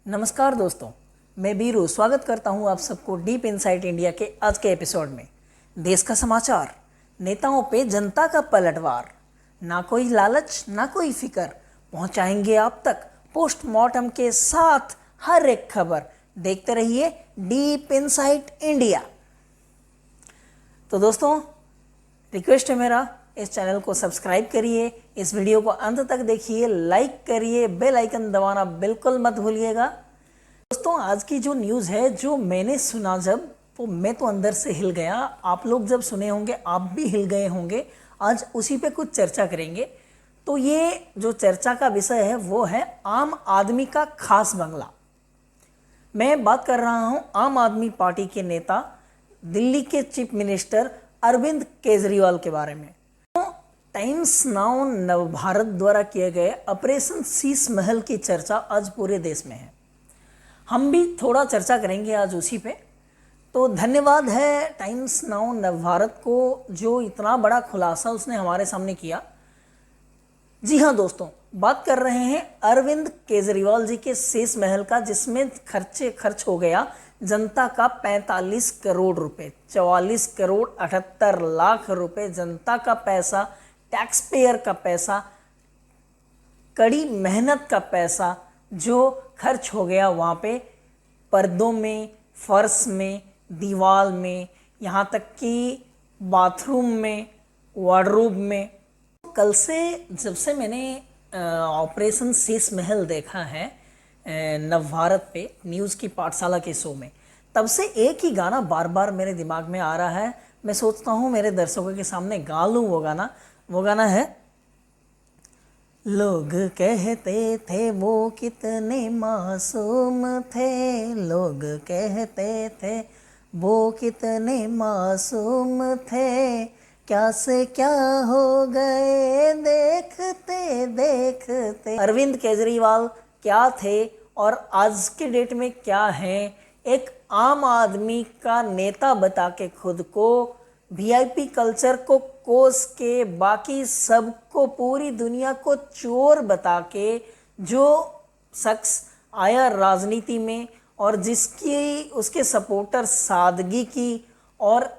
नमस्कार दोस्तों, मैं बीरू स्वागत करता हूं आप सबको डीप इनसाइट इंडिया के आज के एपिसोड में। देश का समाचार, नेताओं पे जनता का पलटवार, ना कोई लालच ना कोई फिक्र, पहुंचाएंगे आप तक पोस्टमार्टम के साथ हर एक खबर। देखते रहिए डीप इनसाइट इंडिया। तो दोस्तों, रिक्वेस्ट है मेरा, इस चैनल को सब्सक्राइब करिए, इस वीडियो को अंत तक देखिए, लाइक करिए, बेल आइकन दबाना बिल्कुल मत भूलिएगा। दोस्तों, आज की जो न्यूज़ है, जो मैंने सुना जब, तो मैं तो अंदर से हिल गया। आप लोग जब सुने होंगे आप भी हिल गए होंगे। आज उसी पे कुछ चर्चा करेंगे। तो ये जो चर्चा का विषय है वो है आम आदमी का खास बंगला। मैं बात कर रहा हूं आम आदमी पार्टी के नेता, दिल्ली के चीफ मिनिस्टर अरविंद केजरीवाल के बारे में। टाइम्स नाउ नवभारत द्वारा किए गए ऑपरेशन शीश महल की चर्चा आज पूरे देश में है। हम भी थोड़ा चर्चा करेंगे आज उसी पे। तो धन्यवाद है टाइम्स नाउ नवभारत को, जो इतना बड़ा खुलासा उसने हमारे सामने किया। जी हाँ दोस्तों, बात कर रहे हैं अरविंद केजरीवाल जी के शीश महल का, जिसमें खर्च हो गया जनता का 45 करोड़ रुपए, 44 करोड़ 78 लाख रुपए जनता का पैसा, टैक्स पेयर का पैसा, कड़ी मेहनत का पैसा जो खर्च हो गया वहाँ पे, पर्दों में, फर्श में, दीवार में, यहाँ तक कि बाथरूम में, वार्डरोब में। कल से जब से मैंने ऑपरेशन शीश महल देखा है नवभारत पे न्यूज़ की पाठशाला के शो में, तब से एक ही गाना बार बार मेरे दिमाग में आ रहा है। मैं सोचता हूँ मेरे दर्शकों के सामने गा लूँ वो गाना है, लोग कहते थे वो कितने मासूम थे, लोग कहते थे वो कितने मासूम थे, क्या से क्या हो गए देखते देखते। अरविंद केजरीवाल क्या थे और आज के डेट में क्या हैं? एक आम आदमी का नेता बता के खुद को, वीआईपी कल्चर को कोस के, बाकी सबको, पूरी दुनिया को चोर बता के जो शख्स आया राजनीति में और जिसकी उसके सपोर्टर सादगी की और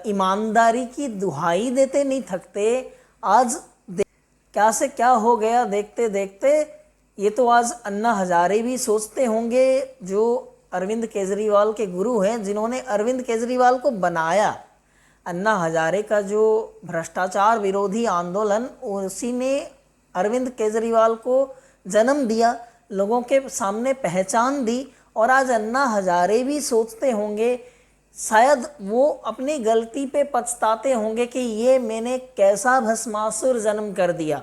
ईमानदारी की दुहाई देते नहीं थकते, आज क्या से क्या हो गया देखते देखते। ये तो आज अन्ना हजारे भी सोचते होंगे, जो अरविंद केजरीवाल के गुरु हैं, जिन्होंने अरविंद केजरीवाल को बनाया। अन्ना हजारे का जो भ्रष्टाचार विरोधी आंदोलन, उसी ने अरविंद केजरीवाल को जन्म दिया, लोगों के सामने पहचान दी। और आज अन्ना हजारे भी सोचते होंगे, शायद वो अपनी गलती पे पछताते होंगे कि ये मैंने कैसा भस्मासुर जन्म कर दिया।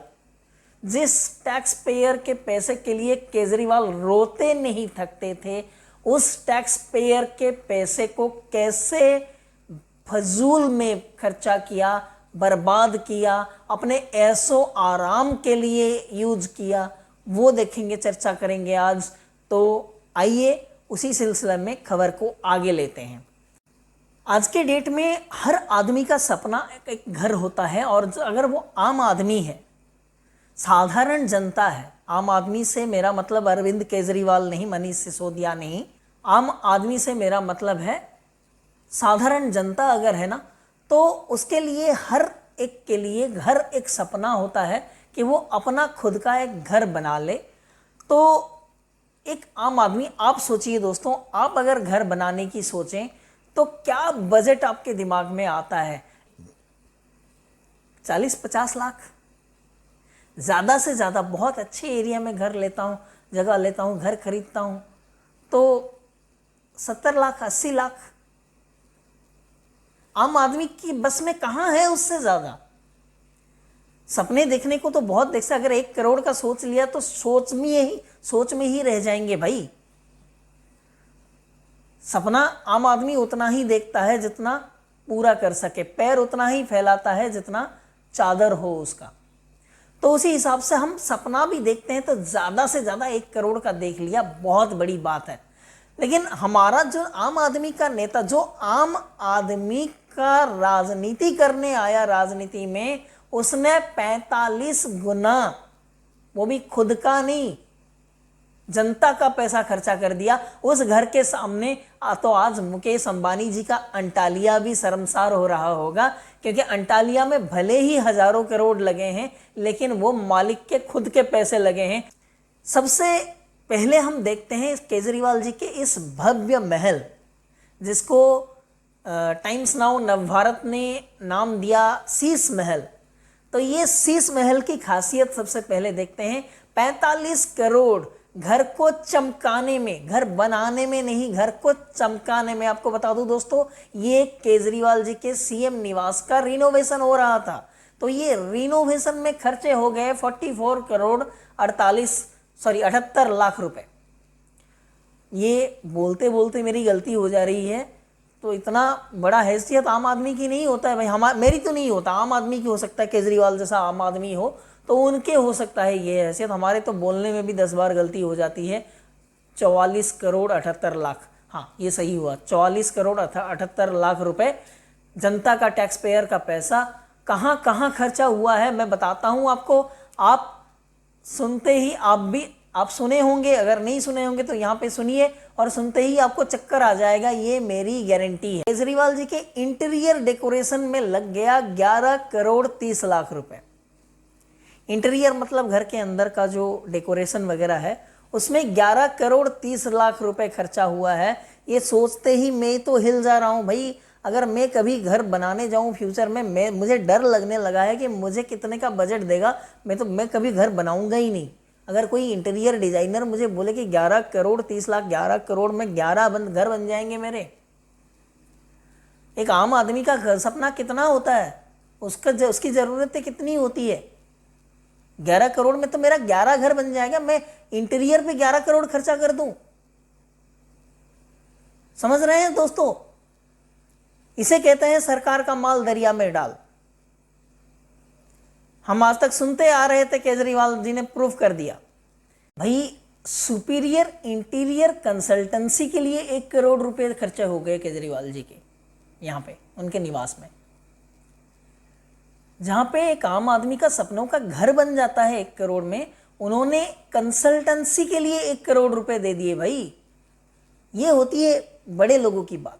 जिस टैक्स पेयर के पैसे के लिए केजरीवाल रोते नहीं थकते थे, उस टैक्स पेयर के पैसे को कैसे फजूल में खर्चा किया, बर्बाद किया, अपने ऐशो आराम के लिए यूज किया, वो देखेंगे, चर्चा करेंगे आज। तो आइए उसी सिलसिले में खबर को आगे लेते हैं। आज के डेट में हर आदमी का सपना एक घर होता है, और अगर वो आम आदमी है, साधारण जनता है, आम आदमी से मेरा मतलब अरविंद केजरीवाल नहीं, मनीष सिसोदिया नहीं, आम आदमी से मेरा मतलब है साधारण जनता अगर है ना, तो उसके लिए हर एक के लिए घर एक सपना होता है कि वो अपना खुद का एक घर बना ले। तो एक आम आदमी, आप सोचिए दोस्तों, आप अगर घर बनाने की सोचें तो क्या बजट आपके दिमाग में आता है? 40-50 लाख, ज़्यादा से ज़्यादा। बहुत अच्छे एरिया में घर लेता हूँ, जगह लेता हूँ, घर खरीदता हूँ तो 70 लाख, 80 लाख। आम आदमी की बस में कहाँ है उससे ज़्यादा? सपने देखने को तो बहुत देख से, अगर 1 करोड़ का सोच लिया तो सोच में ही रह जाएंगे भाई। सपना आम आदमी उतना ही देखता है जितना पूरा कर सके, पैर उतना ही फैलाता है जितना चादर हो उसका। तो उसी हिसाब से हम सपना भी देखते हैं, तो ज़्यादा से ज़्यादा 1 करोड़ का देख लिया, बहुत बड़ी बात है। लेकिन हमारा जो आम आदमी का नेता, जो आम आदमी का राजनीति करने आया, राजनीति में उसने 45 गुना, वो भी खुद का नहीं, जनता का पैसा खर्चा कर दिया उस घर के सामने। तो आज मुकेश अंबानी जी का अंटालिया भी शर्मसार हो रहा होगा, क्योंकि अंटालिया में भले ही हजारों करोड़ लगे हैं, लेकिन वो मालिक के खुद के पैसे लगे हैं। सबसे पहले हम देखते हैं केजरीवाल जी के इस भव्य महल, जिसको टाइम्स नाउ नवभारत ने नाम दिया शीश महल। तो ये शीश महल की खासियत सबसे पहले देखते हैं। 45 करोड़ घर को चमकाने में, घर बनाने में नहीं, घर को चमकाने में। आपको बता दूं दोस्तों, ये केजरीवाल जी के सीएम निवास का रिनोवेशन हो रहा था। तो ये रिनोवेशन में खर्चे हो गए 44 करोड़ 78 लाख रुपए। ये बोलते बोलते मेरी गलती हो जा रही है। तो इतना बड़ा हैसियत आम आदमी की नहीं होता है भाई, मेरी तो नहीं होता, आम आदमी की हो सकता है, केजरीवाल जैसा आम आदमी हो तो उनके हो सकता है ये हैसियत। हमारे तो बोलने में भी 10 बार गलती हो जाती है। 44 करोड़ 78 लाख, हाँ ये सही हुआ, 44 करोड़ 78 लाख रुपए जनता का, टैक्स पेयर का पैसा कहाँ कहाँ खर्चा हुआ है मैं बताता हूँ आपको। आप सुनते ही आप सुने होंगे, अगर नहीं सुने होंगे तो यहाँ पे सुनिए, और सुनते ही आपको चक्कर आ जाएगा, ये मेरी गारंटी है। केजरीवाल जी के इंटीरियर डेकोरेशन में लग गया 11 करोड़ 30 लाख रुपए। इंटीरियर मतलब घर के अंदर का जो डेकोरेशन वगैरह है, उसमें 11 करोड़ 30 लाख रुपए खर्चा हुआ है। ये सोचते ही मैं तो हिल जा रहा हूँ भाई। अगर मैं कभी घर बनाने जाऊँ फ्यूचर में, मुझे डर लगने लगा है कि मुझे कितने का बजट देगा। मैं कभी घर बनाऊंगा ही नहीं। अगर कोई इंटीरियर डिजाइनर मुझे बोले कि 11 करोड़ 30 लाख, 11 करोड़ में 11 घर बन जाएंगे मेरे। एक आम आदमी का घर सपना कितना होता है, उसकी जरूरतें कितनी होती है। 11 करोड़ में तो मेरा 11 घर बन जाएगा, मैं इंटीरियर पे 11 करोड़ खर्चा कर दूं। समझ रहे हैं दोस्तों? इसे कहते हैं सरकार का माल दरिया में डाल। हम आज तक सुनते आ रहे थे, केजरीवाल जी ने प्रूफ कर दिया भाई। सुपीरियर इंटीरियर कंसल्टेंसी के लिए 1 करोड़ रुपए खर्चे हो गए केजरीवाल जी के यहां पे, उनके निवास में, जहां पे एक आम आदमी का सपनों का घर बन जाता है 1 करोड़ में। उन्होंने कंसल्टेंसी के लिए 1 करोड़ रुपए दे दिए भाई। ये होती है बड़े लोगों की बात।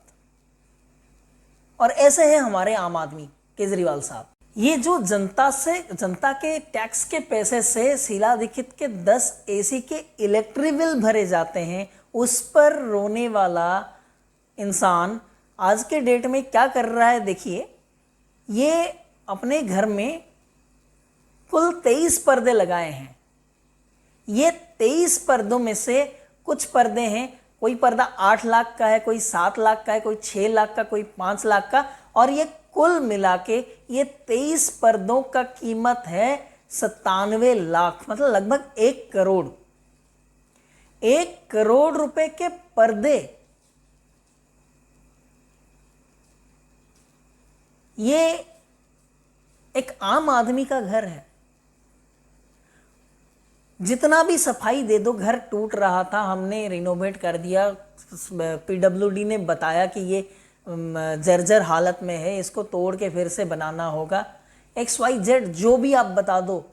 और ऐसे है हमारे आम आदमी केजरीवाल साहब। ये जो जनता के टैक्स के पैसे से शीला दीक्षित के 10 एसी के इलेक्ट्रिक बिल भरे जाते हैं, उस पर रोने वाला इंसान आज के डेट में क्या कर रहा है देखिए। ये अपने घर में कुल 23 पर्दे लगाए हैं। ये 23 पर्दों में से कुछ पर्दे हैं, कोई पर्दा 8 लाख का है, कोई 7 लाख का है, कोई 6 लाख का, कोई 5 लाख का, और ये कुल मिला के ये 23 पर्दों का कीमत है 97 लाख, मतलब लगभग 1 करोड़। 1 करोड़ रुपए के पर्दे। ये एक आम आदमी का घर है। जितना भी सफाई दे दो, घर टूट रहा था, हमने रिनोवेट कर दिया, पीडब्ल्यूडी ने बताया कि ये जर्जर हालत में है, इसको तोड़ के फिर से बनाना होगा, XYZ जो भी आप बता दो।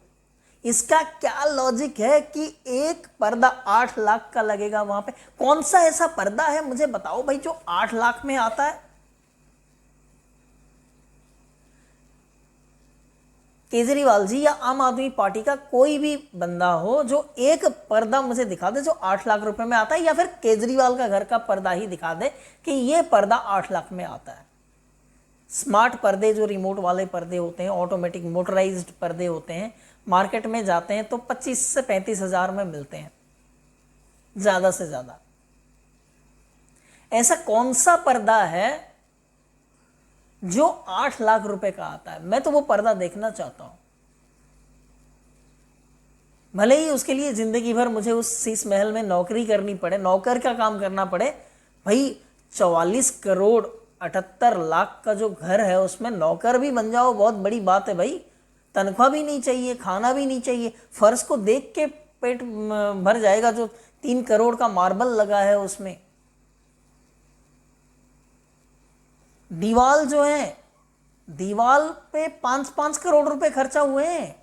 इसका क्या लॉजिक है कि एक पर्दा 8 लाख का लगेगा वहां पे? कौन सा ऐसा पर्दा है मुझे बताओ भाई जो 8 लाख में आता है? केजरीवाल जी या आम आदमी पार्टी का कोई भी बंदा हो, जो एक पर्दा मुझे दिखा दे जो 8 लाख रुपए में आता है, या फिर केजरीवाल का घर का पर्दा ही दिखा दे कि ये पर्दा 8 लाख में आता है। स्मार्ट पर्दे, जो रिमोट वाले पर्दे होते हैं, ऑटोमेटिक मोटराइज्ड पर्दे होते हैं, मार्केट में जाते हैं तो 25 से 35 हजार में मिलते हैं ज्यादा से ज्यादा। ऐसा कौन सा पर्दा है जो 8 लाख रुपए का आता है? मैं तो वो पर्दा देखना चाहता हूं। भले ही उसके लिए जिंदगी भर मुझे उस शीश महल में नौकरी करनी पड़े, नौकर का काम करना पड़े भाई। 44 करोड़ 78 लाख का जो घर है उसमें नौकर भी बन जाओ, बहुत बड़ी बात है भाई। तनख्वाह भी नहीं चाहिए, खाना भी नहीं चाहिए, फर्श को देख के पेट भर जाएगा जो 3 करोड़ का मार्बल लगा है उसमें। दीवाल जो है, दीवाल पे 5-5 करोड़ रुपए खर्चा हुए हैं,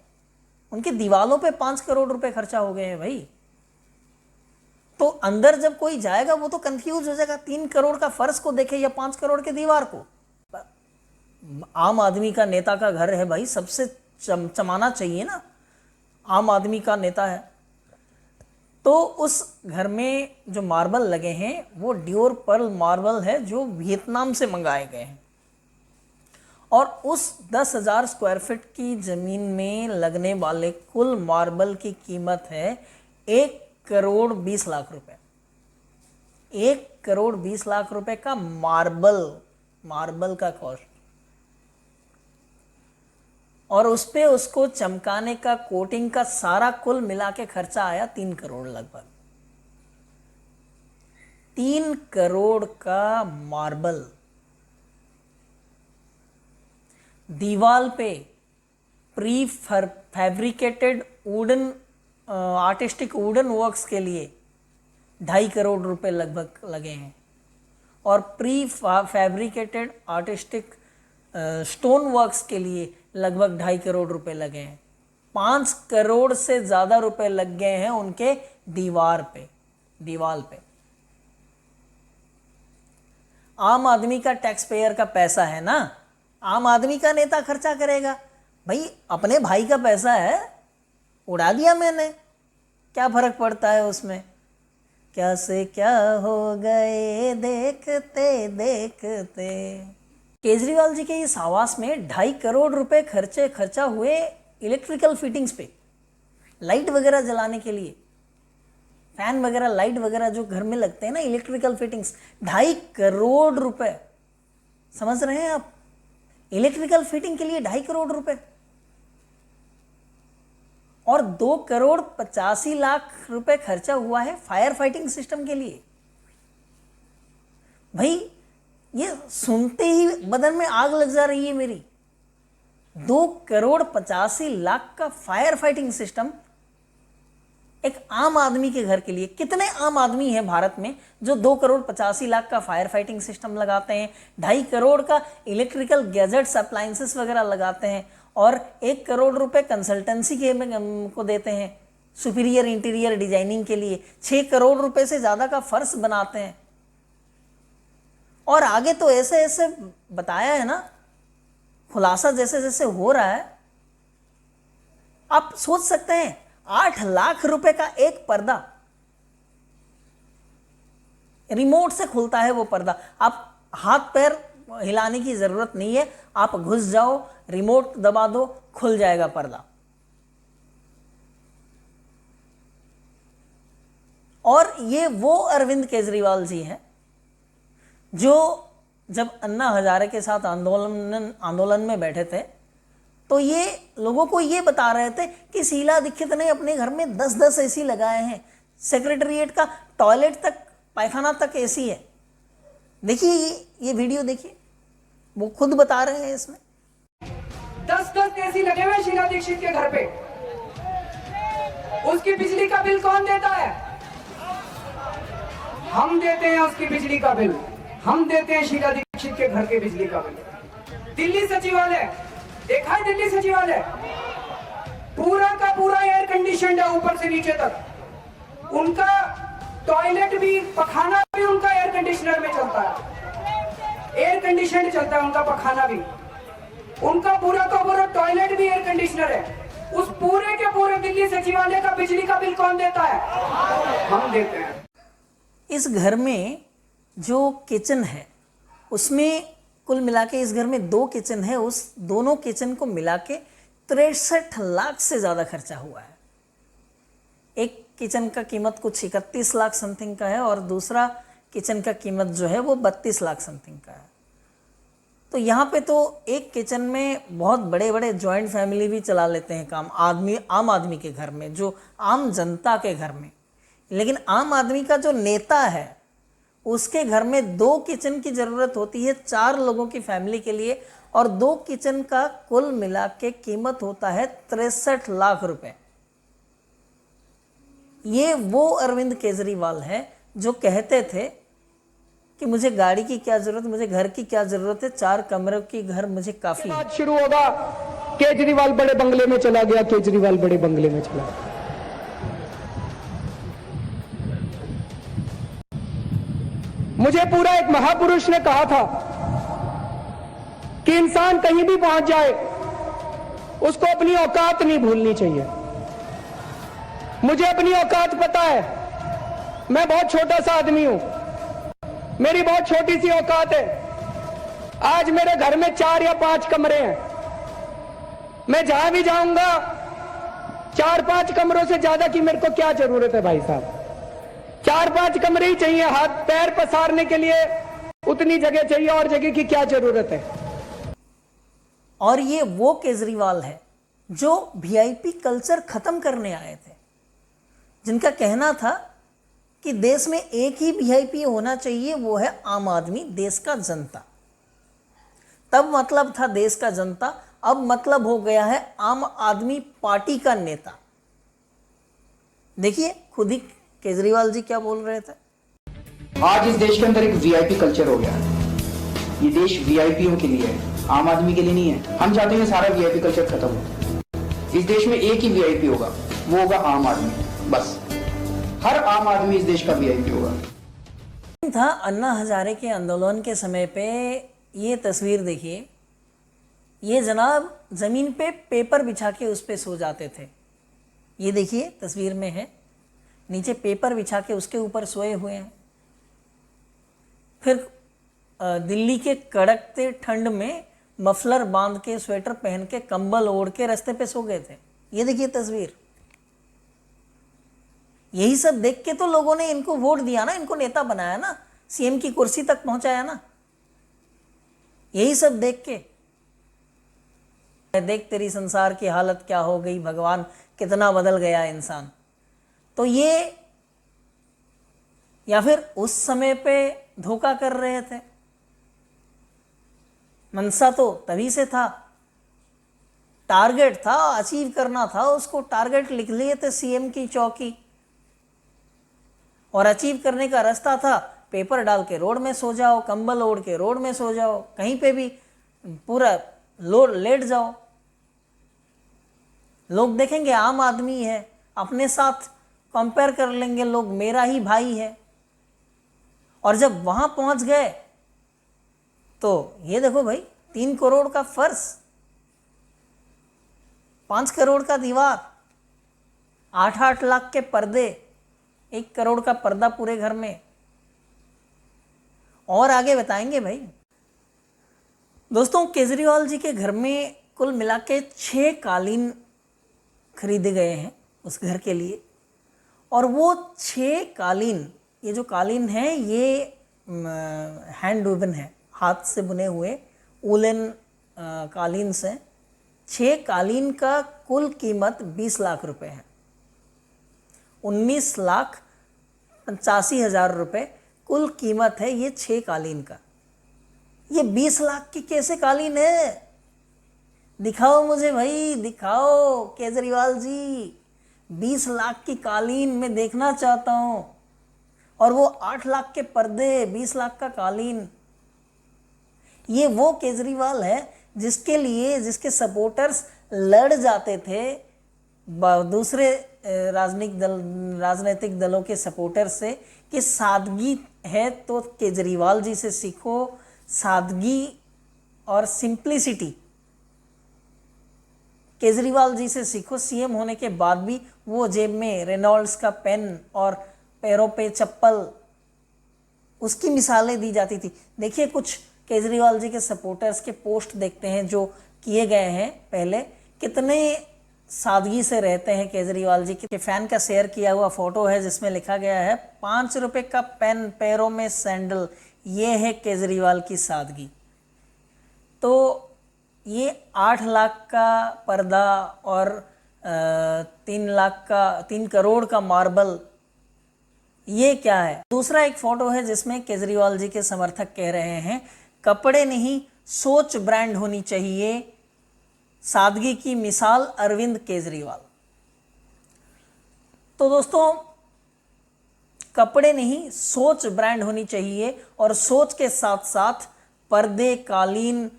उनकी दीवालों पे 5 करोड़ रुपए खर्चा हो गए हैं भाई। तो अंदर जब कोई जाएगा वो तो कंफ्यूज हो जाएगा, 3 करोड़ का फर्श को देखे या 5 करोड़ के दीवार को। आम आदमी का नेता का घर है भाई, सबसे चमाना चाहिए ना, आम आदमी का नेता है। तो उस घर में जो मार्बल लगे हैं वो ड्योर पर्ल मार्बल है जो वियतनाम से मंगाए गए हैं, और उस 10,000 स्क्वायर फीट की ज़मीन में लगने वाले कुल मार्बल की कीमत है 1 करोड़ 20 लाख रुपए। 1 करोड़ 20 लाख रुपए का मार्बल का कॉस्ट, और उस पे उसको चमकाने का, कोटिंग का सारा कुल मिला के खर्चा आया 3 करोड़ लगभग। 3 करोड़ का मार्बल दीवाल पे pre fabricated wooden artistic wooden works के लिए 2.5 करोड़ रुपए लगभग लगे हैं, और pre fabricated artistic stone works के लिए लगभग 2.5 करोड़ रुपए लगे हैं। 5 करोड़ से ज़्यादा रुपए लग गए हैं उनके दीवार पे। आम आदमी का टैक्स पेयर का पैसा है ना, आम आदमी का नेता खर्चा करेगा भाई, अपने भाई का पैसा है, उड़ा दिया मैंने, क्या फर्क पड़ता है उसमें। क्या से क्या हो गए देखते देखते। केजरीवाल जी के इस आवास में 2.5 करोड़ रुपए खर्चा हुए इलेक्ट्रिकल फिटिंग्स पे, लाइट वगैरह जलाने के लिए, फैन वगैरह, लाइट वगैरह जो घर में लगते हैं ना, इलेक्ट्रिकल फिटिंग्स, 2.5 करोड़ रुपए। समझ रहे हैं आप, इलेक्ट्रिकल फिटिंग के लिए 2.5 करोड़ रुपए, और 2 करोड़ 85 लाख रुपए खर्चा हुआ है फायर फाइटिंग सिस्टम के लिए। भाई ये सुनते ही बदन में आग लग जा रही है मेरी। 2 करोड़ 85 लाख का फायर फाइटिंग सिस्टम एक आम आदमी के घर के लिए। कितने आम आदमी हैं भारत में जो 2 करोड़ 85 लाख का फायर फाइटिंग सिस्टम लगाते हैं, 2.5 करोड़ का इलेक्ट्रिकल गैजेट्स अप्लायंसेस वगैरह लगाते हैं, और 1 करोड़ रुपए कंसल्टेंसी के को देते हैं सुपीरियर इंटीरियर डिजाइनिंग के लिए, 6 करोड़ रुपए से ज़्यादा का फर्श बनाते हैं। और आगे तो ऐसे ऐसे बताया है ना, खुलासा जैसे जैसे हो रहा है, आप सोच सकते हैं 8 लाख रुपए का एक पर्दा, रिमोट से खुलता है वो पर्दा, आप हाथ पैर हिलाने की जरूरत नहीं है, आप घुस जाओ, रिमोट दबा दो, खुल जाएगा पर्दा। और ये वो अरविंद केजरीवाल जी हैं जो जब अन्ना हजारे के साथ आंदोलन में बैठे थे तो ये लोगों को ये बता रहे थे कि शीला दीक्षित ने अपने घर में 10-10 एसी लगाए हैं, सेक्रेटरिएट का टॉयलेट तक, पायखाना तक एसी है। देखिए ये वीडियो देखिए, वो खुद बता रहे हैं इसमें 10-10 एसी लगे हुए शीला दीक्षित के घर पे। उसकी बिजली का बिल कौन देता है? हम देते हैं उसकी बिजली का बिल, हम देते हैं शीला दीक्षित के घर के बिजली का बिल। दिल्ली सचिवालय देखा है, दिल्ली सचिवालय पूरा का पूरा एयर कंडीशनड है ऊपर से नीचे तक। उनका टॉयलेट भी, पखाना भी उनका एयर कंडीशनर में चलता है, एयर कंडीशनड चलता है उनका पखाना भी। उनका पूरा का पूरा टॉयलेट भी एयर कंडीशनर है। उस पूरे के पूरे दिल्ली सचिवालय का बिजली का बिल कौन देता है? हम देते हैं। इस घर में जो किचन है उसमें कुल मिला के, इस घर में 2 किचन है, उस दोनों किचन को मिला के 63 लाख से ज़्यादा खर्चा हुआ है। एक किचन का कीमत कुछ 31 लाख समथिंग का है, और दूसरा किचन का कीमत जो है वो 32 लाख समथिंग का है। तो यहाँ पे तो एक किचन में बहुत बड़े बड़े जॉइंट फैमिली भी चला लेते हैं काम, आम आदमी के घर में, जो आम जनता के घर में। लेकिन आम आदमी का जो नेता है उसके घर में 2 किचन की ज़रूरत होती है 4 लोगों की फैमिली के लिए, और 2 किचन का कुल मिला के कीमत होता है 63 लाख रुपए। ये वो अरविंद केजरीवाल है जो कहते थे कि मुझे गाड़ी की क्या जरूरत, मुझे घर की क्या जरूरत है, 4 कमरों की घर मुझे काफी है। शुरू होगा, केजरीवाल बड़े बंगले में चला गया, केजरीवाल बड़े बंगले में चला गया। मुझे पूरा एक महापुरुष ने कहा था कि इंसान कहीं भी पहुंच जाए उसको अपनी औकात नहीं भूलनी चाहिए। मुझे अपनी औकात पता है, मैं बहुत छोटा सा आदमी हूं, मेरी बहुत छोटी सी औकात है। आज मेरे घर में 4 या 5 कमरे हैं, मैं जहां भी जाऊंगा 4-5 कमरों से ज्यादा की मेरे को क्या जरूरत है भाई साहब। 4-5 कमरे ही चाहिए, हाथ पैर पसारने के लिए उतनी जगह चाहिए, और जगह की क्या जरूरत है। और ये वो केजरीवाल है जो वीआईपी कल्चर खत्म करने आए थे, जिनका कहना था कि देश में एक ही वीआईपी होना चाहिए, वो है आम आदमी, देश का जनता। तब मतलब था देश का जनता, अब मतलब हो गया है आम आदमी पार्टी का नेता। देखिए खुद ही केजरीवाल जी क्या बोल रहे थे। आज इस देश के अंदर एक वीआईपी कल्चर हो गया है। ये देश वीआईपीओ के लिए है, आम आदमी के लिए नहीं है। हम चाहते हैं सारा वीआईपी कल्चर खत्म हो। इस देश में एक ही वीआईपी होगा, वो होगा आम आदमी। बस हर आम आदमी इस देश का वीआईपी होगा। था अन्ना हजारे के आंदोलन के समय पे ये तस्वीर देखिए, ये जनाब जमीन पे पेपर बिछा के उस पे सो जाते थे। ये देखिए तस्वीर में है, नीचे पेपर बिछा के उसके ऊपर सोए हुए हैं। फिर दिल्ली के कड़कते ठंड में मफलर बांध के, स्वेटर पहन के, कंबल ओढ़ के रास्ते पे सो गए थे। ये देखिए तस्वीर। यही सब देख के तो लोगों ने इनको वोट दिया ना, इनको नेता बनाया ना, सीएम की कुर्सी तक पहुंचाया ना। यही सब देख के, देख तेरी संसार की हालत क्या हो गई, भगवान कितना बदल गया इंसान। तो ये, या फिर उस समय पे धोखा कर रहे थे। मनसा तो तभी से था, टारगेट था, अचीव करना था उसको, टारगेट लिख लिए थे सीएम की चौकी, और अचीव करने का रास्ता था पेपर डाल के रोड में सो जाओ, कंबल ओढ़ के रोड में सो जाओ, कहीं पे भी पूरा लेट जाओ। लोग देखेंगे आम आदमी है, अपने साथ कंपेयर कर लेंगे लोग, मेरा ही भाई है। और जब वहां पहुंच गए तो ये देखो भाई, 3 करोड़ का फर्श, 5 करोड़ का दीवार, 8-8 लाख के पर्दे, 1 करोड़ का पर्दा पूरे घर में। और आगे बताएंगे भाई। दोस्तों केजरीवाल जी के घर में कुल मिला के 6 कालीन खरीदे गए हैं उस घर के लिए। और वो 6 कालीन, ये जो कालीन है ये हैंड वुवन है, हाथ से बुने हुए वुलन कालीन से। 6 कालीन का कुल कीमत 20 लाख रुपए है। 19,85,000 रुपये कुल कीमत है ये 6 कालीन का। ये 20 लाख की कैसे कालीन है? दिखाओ मुझे भाई, दिखाओ केजरीवाल जी। 20 लाख की कालीन मैं देखना चाहता हूं। और वो 8 लाख के पर्दे, 20 लाख का कालीन। ये वो केजरीवाल है जिसके लिए, जिसके सपोर्टर्स लड़ जाते थे दूसरे राजनीतिक दलों के सपोर्टर से कि सादगी है तो केजरीवाल जी से सीखो, सादगी और सिंप्लिसिटी केजरीवाल जी से सीखो। सीएम होने के बाद भी वो जेब में रेनॉल्ड्स का पेन और पैरों पे चप्पल, उसकी मिसालें दी जाती थी। देखिए कुछ केजरीवाल जी के सपोर्टर्स के पोस्ट देखते हैं जो किए गए हैं पहले, कितने सादगी से रहते हैं केजरीवाल जी के। फैन का शेयर किया हुआ फोटो है जिसमें लिखा गया है 5 रुपए का पेन, पैरों में सैंडल, ये है केजरीवाल की सादगी। तो ये 8 लाख का पर्दा और 3 करोड़ का मार्बल, ये क्या है? दूसरा एक फोटो है जिसमें केजरीवाल जी के समर्थक कह रहे हैं कपड़े नहीं सोच ब्रांड होनी चाहिए, सादगी की मिसाल अरविंद केजरीवाल। तो दोस्तों कपड़े नहीं सोच ब्रांड होनी चाहिए, और सोच के साथ साथ पर्दे, कालीन,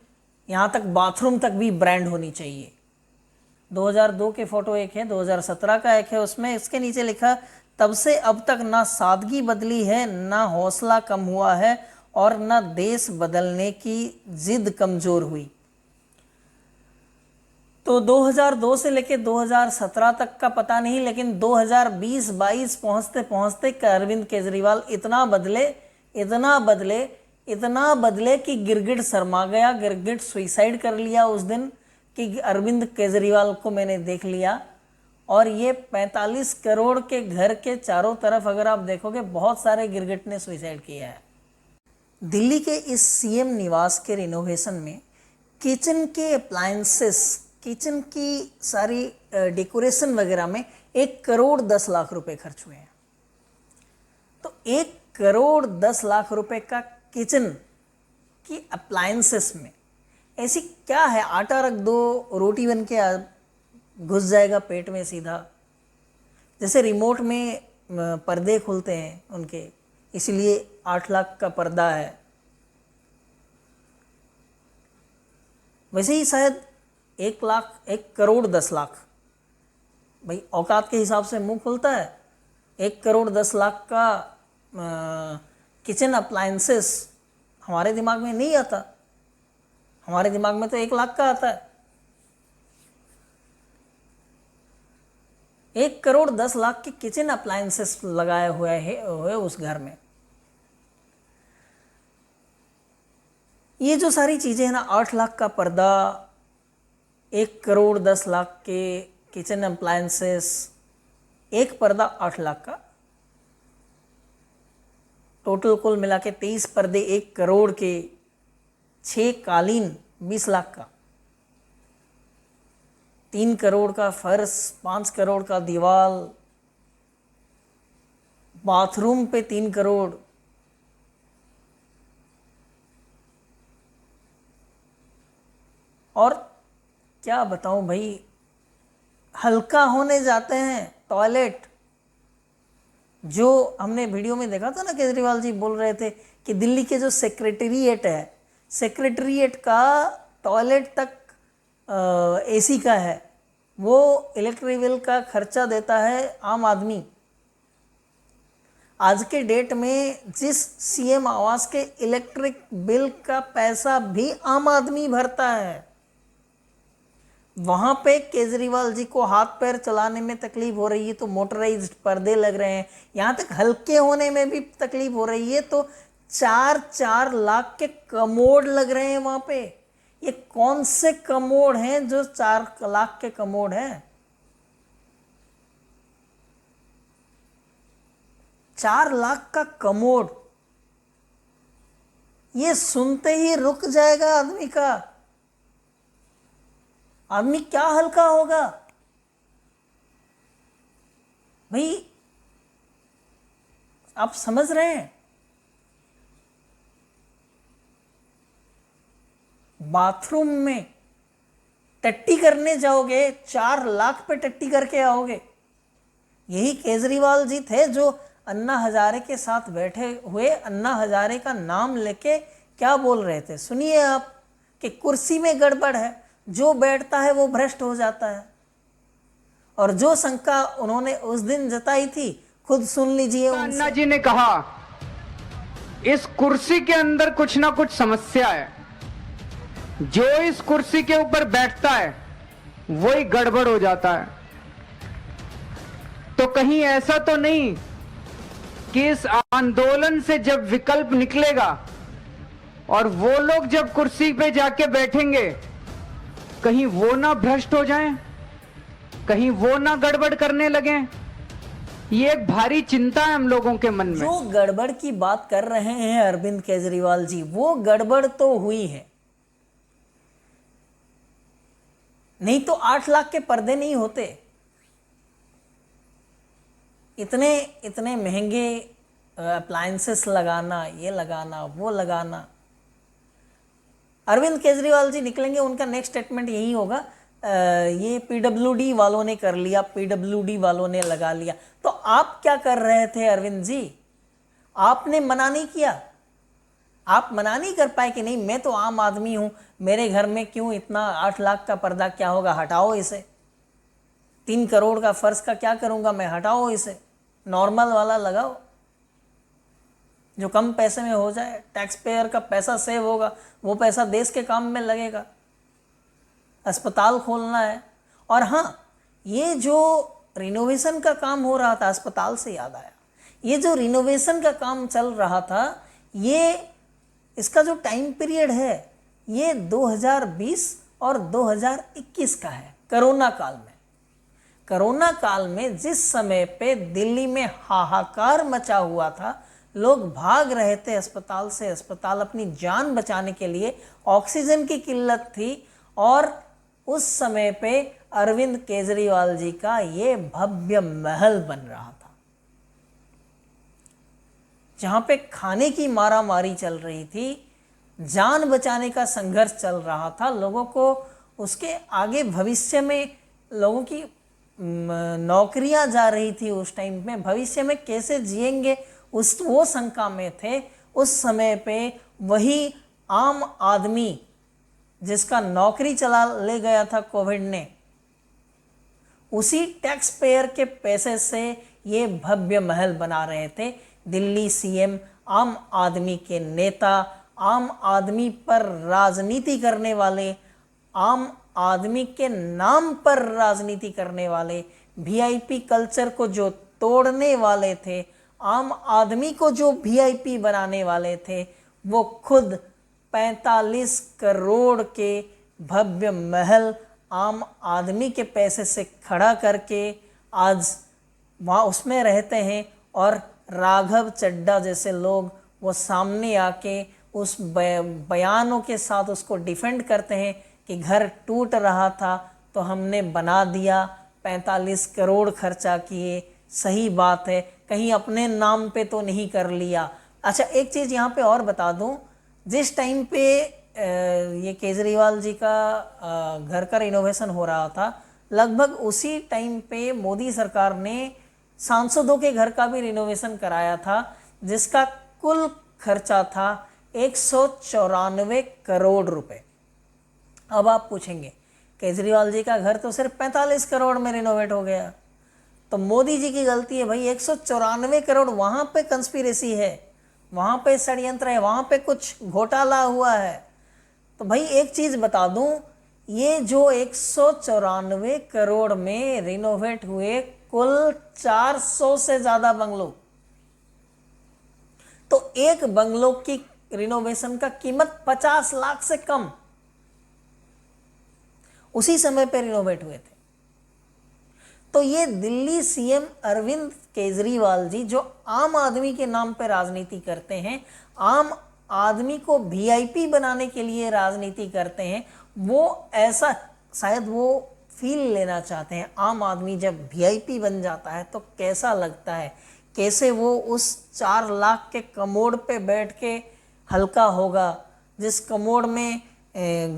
यहाँ तक बाथरूम तक भी ब्रांड होनी चाहिए। 2002 के फोटो एक है, 2017 का एक है, उसमें इसके नीचे लिखा तब से अब तक ना सादगी बदली है, ना हौसला कम हुआ है और ना देश बदलने की जिद कमजोर हुई। तो 2002 से लेकर 2017 तक का पता नहीं, लेकिन 2020-22 पहुंचते पहुंचते अरविंद केजरीवाल इतना बदले, इतना बदले, इतना बदले कि गिरगिट शर्मा गया। गिरगिट सुइसाइड कर लिया उस दिन कि अरविंद केजरीवाल को मैंने देख लिया। और ये 45 करोड़ के घर के चारों तरफ अगर आप देखोगे बहुत सारे गिरगिट ने सुइसाइड किया है। दिल्ली के इस सीएम निवास के रिनोवेशन में किचन के अप्लायंसेस, किचन की सारी डेकोरेशन वगैरह में 1 करोड़ 10 लाख रुपए खर्च हुए हैं। तो 1 करोड़ 10 लाख रुपए का किचन की अप्लायंसेस में ऐसी क्या है? आटा रख दो, रोटी बन के घुस जाएगा पेट में सीधा। जैसे रिमोट में पर्दे खुलते हैं उनके, इसलिए 8 लाख का पर्दा है। वैसे ही शायद 1 करोड़ 10 लाख, भाई औकात के हिसाब से मुंह खुलता है। 1 करोड़ 10 लाख का किचन अप्लायंसेस हमारे दिमाग में नहीं आता। हमारे दिमाग में तो 1 लाख का आता है। 1 करोड़ 10 लाख के किचन अप्लायंसेस लगाए हुए है उस घर में। ये जो सारी चीजें हैं ना, 8 लाख का पर्दा, 1 करोड़ 10 लाख के किचन अप्लायंसेस, एक पर्दा 8 लाख का, टोटल कुल मिला के 23 पर्दे 1 करोड़ के, 6 कालीन 20 लाख का, 3 करोड़ का फर्श, 5 करोड़ का दीवार, बाथरूम पे 3 करोड़। और क्या बताऊं भाई, हल्का होने जाते हैं टॉयलेट। जो हमने वीडियो में देखा था ना, केजरीवाल जी बोल रहे थे कि दिल्ली के जो सेक्रेटेरिएट है, सेक्रेटेरिएट का टॉयलेट तक एसी का है। वो इलेक्ट्रिक बिल का खर्चा देता है आम आदमी। आज के डेट में जिस सीएम आवास के इलेक्ट्रिक बिल का पैसा भी आम आदमी भरता है, वहां पे केजरीवाल जी को हाथ पैर चलाने में तकलीफ हो रही है तो मोटराइज्ड पर्दे लग रहे हैं। यहां तक हल्के होने में भी तकलीफ हो रही है तो 4-4 लाख के कमोड लग रहे हैं वहां पे। ये कौन से कमोड हैं जो 4 लाख के कमोड हैं? 4 लाख का कमोड, ये सुनते ही रुक जाएगा आदमी का। आदमी क्या हल्का होगा भाई, आप समझ रहे हैं? बाथरूम में टट्टी करने जाओगे, 4 लाख पे टट्टी करके आओगे। यही केजरीवाल जी थे जो अन्ना हजारे के साथ बैठे हुए अन्ना हजारे का नाम लेके क्या बोल रहे थे, सुनिए आप, कि कुर्सी में गड़बड़ है, जो बैठता है वो भ्रष्ट हो जाता है। और जो शंका उन्होंने उस दिन जताई थी, खुद सुन लीजिए। अन्ना जी ने कहा इस कुर्सी के अंदर कुछ ना कुछ समस्या है, जो इस कुर्सी के ऊपर बैठता है वही गड़बड़ हो जाता है। तो कहीं ऐसा तो नहीं कि इस आंदोलन से जब विकल्प निकलेगा और वो लोग जब कुर्सी पे जाके बैठेंगे, कहीं वो ना भ्रष्ट हो जाएं, कहीं वो ना गड़बड़ करने लगे। ये एक भारी चिंता है हम लोगों के मन में। जो गड़बड़ की बात कर रहे हैं अरविंद केजरीवाल जी, वो गड़बड़ तो हुई है, नहीं तो 8 लाख के पर्दे नहीं होते। इतने महंगे अप्लायंसेस लगाना, ये लगाना, वो लगाना। अरविंद केजरीवाल जी निकलेंगे, उनका नेक्स्ट स्टेटमेंट यही होगा, ये पीडब्ल्यूडी वालों ने कर लिया, पीडब्ल्यूडी वालों ने लगा लिया। तो आप क्या कर रहे थे अरविंद जी? आपने मना नहीं किया, आप मना नहीं कर पाए कि नहीं मैं तो आम आदमी हूं, मेरे घर में क्यों इतना 8 लाख का पर्दा, क्या होगा, हटाओ इसे। 3 करोड़ का फर्श का क्या करूंगा मैं, हटाओ इसे। नॉर्मल वाला लगाओ जो कम पैसे में हो जाए, टैक्स पेयर का पैसा सेव होगा, वो पैसा देश के काम में लगेगा। अस्पताल खोलना है। और हाँ, ये जो रिनोवेशन का काम हो रहा था, अस्पताल से याद आया, ये जो रिनोवेशन का काम चल रहा था, ये इसका जो टाइम पीरियड है ये 2020 और 2021 का है, कोरोना काल में। कोरोना काल में जिस समय पे दिल्ली में हाहाकार मचा हुआ था, लोग भाग रहे थे अस्पताल से अस्पताल अपनी जान बचाने के लिए, ऑक्सीजन की किल्लत थी, और उस समय पे अरविंद केजरीवाल जी का ये भव्य महल बन रहा था, जहां पे खाने की मारामारी चल रही थी, जान बचाने का संघर्ष चल रहा था, लोगों को उसके आगे भविष्य में लोगों की नौकरियां जा रही थी, उस टाइम में भविष्य में कैसे जिएंगे वो शंका में थे। उस समय पे वही आम आदमी जिसका नौकरी चला ले गया था कोविड ने, उसी टैक्स पेयर के पैसे से ये भव्य महल बना रहे थे। दिल्ली सीएम आम आदमी के नेता, आम आदमी पर राजनीति करने वाले, आम आदमी के नाम पर राजनीति करने वाले, वीआईपी कल्चर को जो तोड़ने वाले थे, आम आदमी को जो वीआईपी बनाने वाले थे, वो खुद 45 करोड़ के भव्य महल आम आदमी के पैसे से खड़ा करके आज वहाँ उसमें रहते हैं। और राघव चड्ढा जैसे लोग वो सामने आके उस बयानों के साथ उसको डिफेंड करते हैं कि घर टूट रहा था तो हमने बना दिया, 45 करोड़ खर्चा किए, सही बात है, कहीं अपने नाम पे तो नहीं कर लिया। अच्छा, एक चीज़ यहाँ पे और बता दूँ, जिस टाइम पे ये केजरीवाल जी का घर का रिनोवेशन हो रहा था, लगभग उसी टाइम पे मोदी सरकार ने सांसदों के घर का भी रिनोवेशन कराया था, जिसका कुल खर्चा था 194 करोड़ रुपए। अब आप पूछेंगे केजरीवाल जी का घर तो सिर्फ 45 करोड़ में रिनोवेट हो गया, तो मोदी जी की गलती है भाई। 194 करोड़ वहाँ पे कंस्पिरेसी है, वहाँ पे षड्यंत्र है, वहाँ पे कुछ घोटाला हुआ है। तो भाई एक चीज़ बता दूँ, ये जो 194 करोड़ में रिनोवेट हुए कुल 400 से ज़्यादा बंगलो, तो एक बंगलो की रिनोवेशन का कीमत 50 लाख से कम उसी समय पे रिनोवेट हुए थे। तो ये दिल्ली सीएम अरविंद केजरीवाल जी जो आम आदमी के नाम पे राजनीति करते हैं, आम आदमी को वीआईपी बनाने के लिए राजनीति करते हैं, वो ऐसा शायद वो फील लेना चाहते हैं। आम आदमी जब वीआईपी बन जाता है तो कैसा लगता है, कैसे वो उस 4 लाख के कमोड पे बैठ के हल्का होगा, जिस कमोड में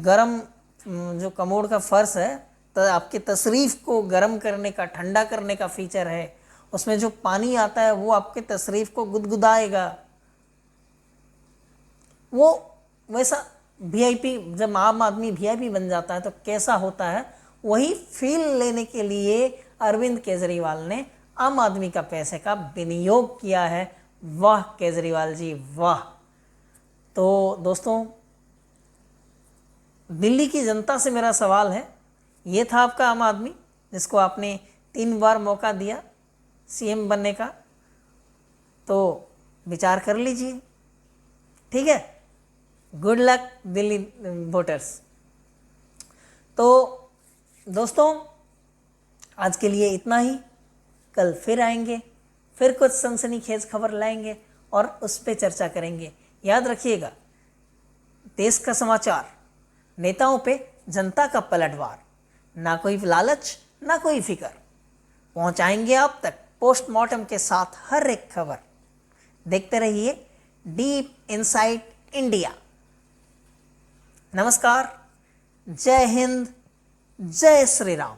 गरम जो कमोड का फर्श है तो आपकी तशरीफ़ को गर्म करने का, ठंडा करने का फीचर है, उसमें जो पानी आता है वो आपके तशरीफ़ को गुदगुदाएगा। वो वैसा वीआईपी, जब आम आदमी वीआईपी बन जाता है तो कैसा होता है, वही फील लेने के लिए अरविंद केजरीवाल ने आम आदमी का पैसे का विनियोग किया है। वाह केजरीवाल जी वाह। तो दोस्तों, दिल्ली की जनता से मेरा सवाल है, ये था आपका आम आदमी जिसको आपने 3 बार मौका दिया सीएम बनने का, तो विचार कर लीजिए, ठीक है। Good luck Delhi voters. तो दोस्तों, आज के लिए इतना ही। कल फिर आएंगे, फिर कुछ सनसनीखेज खबर लाएंगे और उस पर चर्चा करेंगे। याद रखिएगा, देश का समाचार, नेताओं पे जनता का पलटवार, ना कोई लालच ना कोई फिक्र, पहुंचाएंगे आप तक पोस्टमार्टम के साथ हर एक खबर। देखते रहिए डीप इनसाइट इंडिया। नमस्कार, जय हिंद, जय श्री राम।